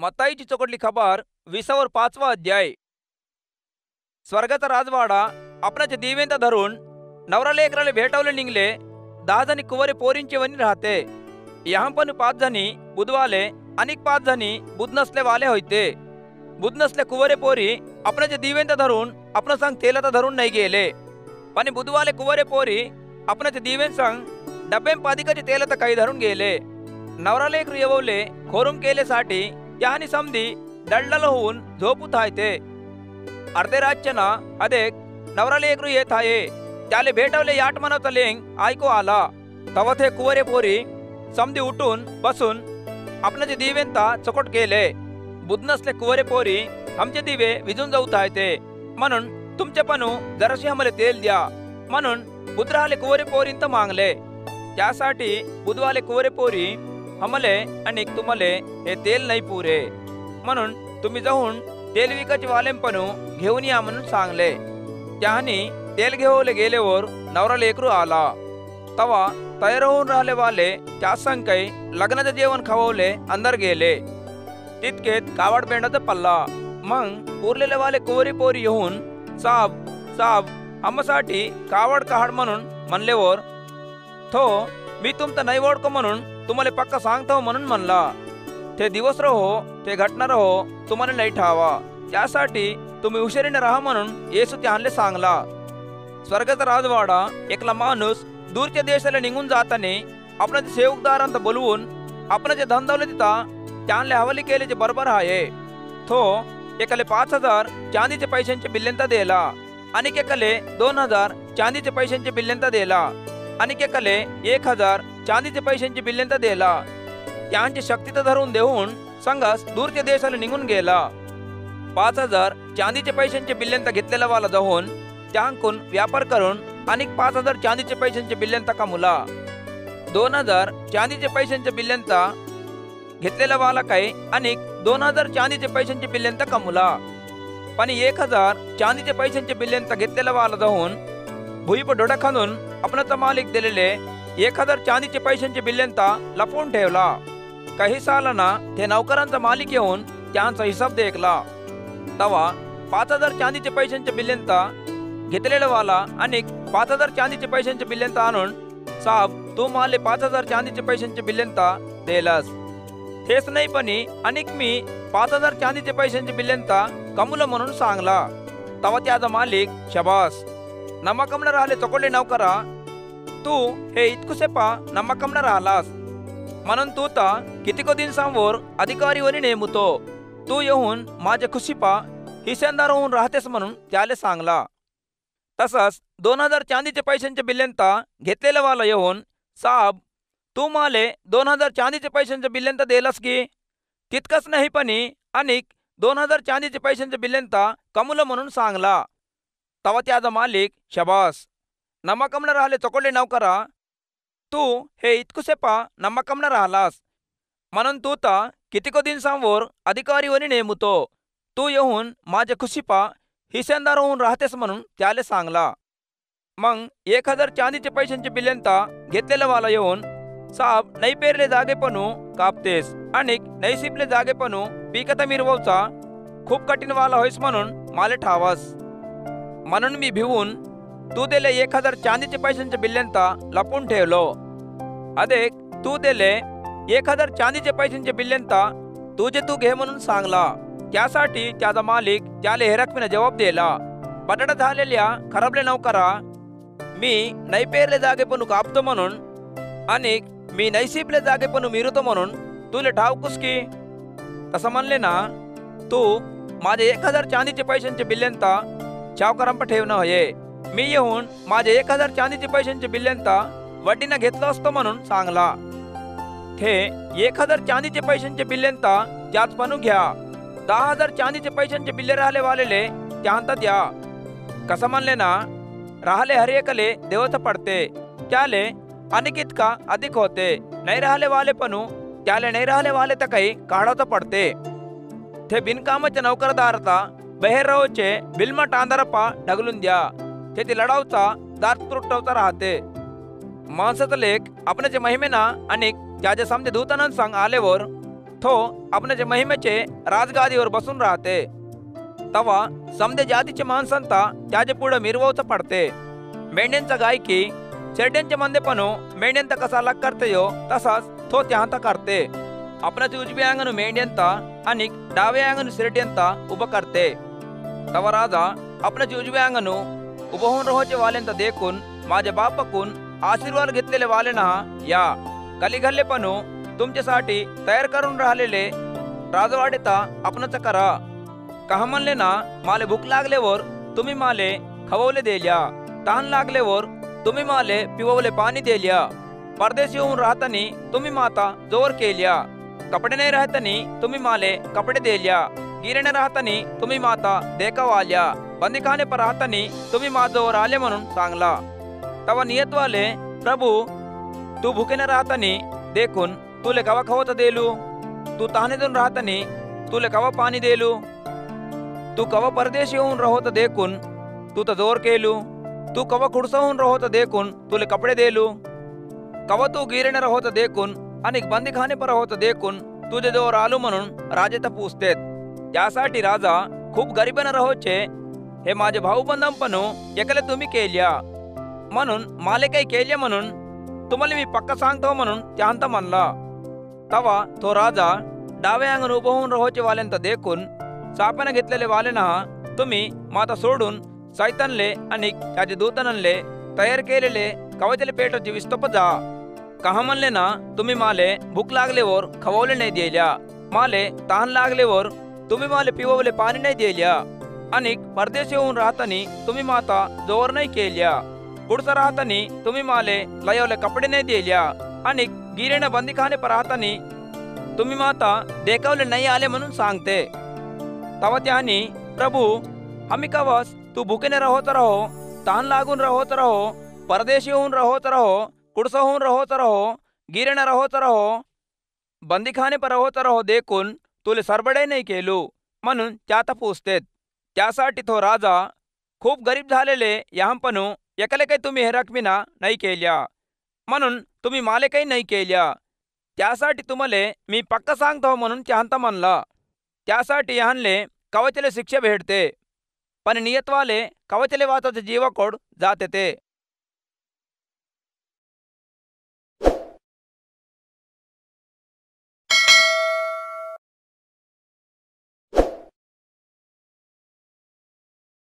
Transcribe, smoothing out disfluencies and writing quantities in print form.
मत्ताईची चोकटली खबर 20वर 5वा अध्याय. स्वर्गाचा राजवाडा आपणाचे दिव्यंत धरून नवरा लेकराले भेटवले निघले. 10 जणी कुवरे पोरींचे वनी राहते. यहांपण 5 जणी बुधवाले आणि 5 जणी बुध नसले वाले होते. बुध नसले कुवरे पोरी आपणाचे दिव्यंत धरून आपण संग तेलता धरून नाही गेले. पण बुधवाले कुवरे पोरी आपणाचे दिव्यंत संग डब्बे पादिकाचे तेलता काही धरून गेले. नवरा लेकरू येवले खोरुम केलेसाठी त्यानी समधी डळडळ होऊन झोपूत आहे. अर्धे रातच्याना अदेक नवरा लेकरू येत आहे. त्याले भेटवले याट मनवता लेंग ऐकू आला. तव ते कुवरे पोरी समधी उठून बसून आपणाचे दिव्यंता चकोट केले. बुध नसले कुवरे पोरी आमचे दिवे विजून जाऊत आहेत, म्हणून तुमचे पणू जराशी आम्हाला तेल द्या म्हणून बुधराले कुवरे पोरींत मागले. त्यासाठी बुधवाले कुवरे पोरी हमले आणि तुम्हाले हे तेल नाही पुरे, म्हणून तुम्ही जाऊन तेल विकाचे वालेंपणू घेऊन या म्हणून सांगले. त्यानी तेल घेवले गेल्यावर नवरा लेकरू आला. तवा तयार होऊन राहिले वाले त्या संग काही लग्नाचे जेवण खावले अंदर गेले. तितकेत कावड बेंडाचा पल्ला. मग उरलेले वाले कुवरी पोरी येऊन साब साब आम्हासाठी कावड काढ म्हणून म्हणलेवर थो मी तुमचा नाही ओळखो म्हणून तुम्हाला पक्का सांगतो म्हणून म्हणला. ते दिवस रहो ते घटना रहो तुम्हाला नाही ठावा, त्यासाठी तुम्ही हुशारीने राहा म्हणून येसू त्यानले सांगला. स्वर्गाचा राजवाडा एकला माणूस दूरच्या देशाला निघून जाताने आपणाचे सेवकदारांत बोलवून आपणाचे धंदावले तिथा त्यानले हवाली केल्याचे बरोबर आहे. तो एकाले 5,000 चांदीचे पैशांचे बिल्ल्यांता दिला, आणि एकाले 2,000 चांदीचे पैशांचे बिल्ल्यांता दिला, आणि एकाले 1,000 चांदीचे पैशांचे बिल्ल्यांता दिला. त्यांची शक्ती धरून देऊन संघास दूरच्या देशाला निघून गेला. 5,000 चांदीचे पैशांचे बिल्ल्यांता घेतलेला वाला जाऊन त्यांकून व्यापार करून आणि 5,000 चांदीचे पैशांचे बिल्ल्यांता कमवला. 2,000 चांदीचे पैशांचे बिल्ल्यांता घेतलेला वाला काही आणि 2,000 चांदीचे पैशांचे बिल्ल्यांता कमवला. पण 1,000 चांदीचे पैशांचे बिल्ल्यांता घेतलेला वाला जाऊन भुईप डोडा खांदून आपणाचा मालिक दिलेले 1,000 चांदीचे पैशांचे बिल्ल्यांता लपवून ठेवला. काही सालांना ते नौकरांचा मालिक येऊन त्यांचा हिसाब देखला. तवा 5,000 चांदीचे पैशांचे बिल्ल्यांता घेतलेला वाला आणि 5,000 चांदीचे पैशांचे बिल्ल्यांता आणून साब तू माले 5,000 चांदीचे पैशांचे बिल्ल्यांता देलास. तेच नाही पणी अनेक मी 5,000 चांदीचे पैशांचे बिल्ल्यांता कमवलं म्हणून सांगला. तवा त्याचा मालिक शबास नमकमन राहिले चकोडले नौकरा, तू हे इतकुसे पा नमकमन राहिलास म्हणून तू ता कितीको दिवसांवर अधिकारीवरी नेमतो. तू येऊन माझे खुशीपा हिस्सेदार होऊन राहतेस म्हणून त्याले सांगला. तसंच 2,000 चांदीचे पैशांचे बिल्ल्यांता घेतलेला वाला येऊन साब तू माले 2,000 चांदीचे पैशांचे बिल्ल्यांता दिलास की? तितकंच नाही पणी आणि 2,000 चांदीचे पैशांचे बिल्ल्यांता कमवलं म्हणून सांगला. तवा त्याचा मालिक शबास नमकमन राहिले चकोडले नौकरा, तू हे इतकुसे पा नमकमन राहिलास म्हणून तू ता कितीको दिवसांवर अधिकारीवरी नेमतो. तू येऊन माझे खुशीपा हिस्सेदार होऊन राहतेस म्हणून त्याले सांगला. मग 1,000 चांदीचे पैशांचे बिल्ल्यांता घेतलेला वाला येऊन साब नाही पेरले जागेपणू कापतेस आणि नाही सिपले जागेपणू पिकता मिरवचा खूप कठीण वाला होईस म्हणून माले ठावास. म्हणून मी भिवून तू दिले 1,000 चांदीचे पैशांचे बिल्ल्यांता लपून ठेवलो. अदेक तू दिले 1,000 चांदीचे पैशांचे बिल्ल्यांता तुझे तू घे म्हणून सांगला. त्यासाठी त्याचा मालिक त्याला हेरकमीने जबाब दिला. बटाटा झालेल्या खराबले नौकरा, मी नाही पेरले जागेपणू कापतो म्हणून आणि मी नाही सिपले जागेपणू मिरवतो म्हणून तुले ठावकुस की? तसं म्हणले ना, तू माझे 1,000 चांदीचे पैशांचे बिल्ल्यांता चावकरांप ठेवणं होये. मी येऊन माझे 1,000 चांदीचे पैशांचे बिल्ल्यांता वड्डीनं घेतलं असतं म्हणून सांगला. हे 1,000 चांदीचे पैशांचे बिल्ल्यांता त्याच पणू घ्या. 10,000 चांदीचे पैशांचे बिल्ले राहिले वालेले त्यांता द्या. कसं म्हणले ना, राहिले हर एकले देवत पडते, त्याले अनेक इतका अधिक होते. नाही राहिले वाले पणू त्याले नाही राहिले वाले तर काही काढवता पडते. ते बिनकामाच्या नौकरदारता बहेर राहूचे बिलमा टांदारपा ढगलून द्या. ते लढावचा दार तुटवता राहते. माणसाचा लेख आपणाच्या महिमेना आणि त्याच्या सामने दूतानं सांग आल्यावर तो आपणाच्या महिमेचे राजगादीवर बसून राहते. तवा समदे जातीचे माणसांता त्याचे पुढे मिरवचं पडते. मेंढ्यांचा गायकी शेरड्यांचे मंदेपणू मेंढ्यांता कसा अलग करतेयो तसाच तो त्यांता करते. आपणाचे उजव्या अंगणू मेंढ्यांता आणि डाव्या अंगणू शेरड्यांता उभं करते. तवा राजा आपणाचे उजव्या अंगणू उभं होऊन राहोचे वाल्यांता देखून माझ्या बापाकून आशीर्वाद घेतलेले वाले ना या कलिघल्लेपणू तुमच्यासाठी तयार करून राहिलेले राजवाडेता आपणाचा करा. कहा म्हणले ना माले भूक लागल्यावर तुम्ही माले खववले देल्या, तहान लागल्यावर तुम्ही माले पिववले पाणी देल्या, परदेशी होऊन राहतानी तुम्ही माता जोर केल्या, कपडे नाही राहतानी तुम्ही माले कपडे देल्या, गिरणे राहतानी तुम्ही माता देखावा आल्या, बंदीखाने पर राहतानी तुम्ही माझ्यावर आले म्हणून सांगला. तवा नियतवाले प्रभू तू भुकेने राहतानी देखून तुले कवा खवत देलू, तू तहानेतून राहतानी तुले कवा पाणी देलू, तू कवा परदेशी होऊन राहोत देखून तू तर जोर केलू, तू कवा खुडसा होऊन राहोत देखून तुले कपडे देलू, कवा तू गिरणे राहोत देखून आणि बंदीखाने पर राहोत देखून तुझे जोर आलू म्हणून राजे तर पूछतेत. त्यासाठी राजा खूप गरिबाने राहोचे हे माझे भाऊ बंधंपणू एकले तुम्ही केल्या म्हणून माले काही केले म्हणून तुम्हाला मी पक्का सांगतो म्हणून त्यांता म्हणला. तवा तो राजा डाव्या अंगण उभं होऊन राहोचे वाल्यांता देखून सापाने घेतलेले वाले ना तुम्ही माता सोडून सैतानले आणि त्याचे दूतनले तयार केलेले कवचले पेटोची विस्तप जा. कहा म्हणले ना तुम्ही माले भूक लागल्यावर खववले नाही दिल्या, माले तहान लागल्यावर तुम्ही माले पिववले पाणी नाही दिल्या, आणि परदेशी होऊन राहतानी तुम्ही माता जोर नाही केल्या, पुढचं राहतानी तुम्ही माले लयवले कपडे नाही दिल्या, आणि गिरेने बंदीखाने पर राहतानी तुम्ही माता देखावले नाही आले म्हणून सांगते. तवा त्यानी प्रभू आम्ही कवस तू भुकेने राहोत राहो, तहान लागून राहोत राहो, परदेशी होऊन राहोत राहो, कुडसा होऊन राहोत राहो, गिरेने राहोत राहो, बंदीखाने पर राहोत राहो देखून तुले सरबडे नाही केलू म्हणून त्यात पूछतेत. त्यासाठी तो राजा खूप गरीब झालेले याहंपणू एकले काही तुम्ही हे रकमिना नाही केल्या म्हणून तुम्ही माले काही नाही केल्या. त्यासाठी तुम्हाला मी पक्का सांगतो म्हणून त्यांता म्हणला. त्यासाठी याहनले कवचले शिक्षा भेटते पण नियतवाले कवचले वाचाचे जीवाकोड जाते ते.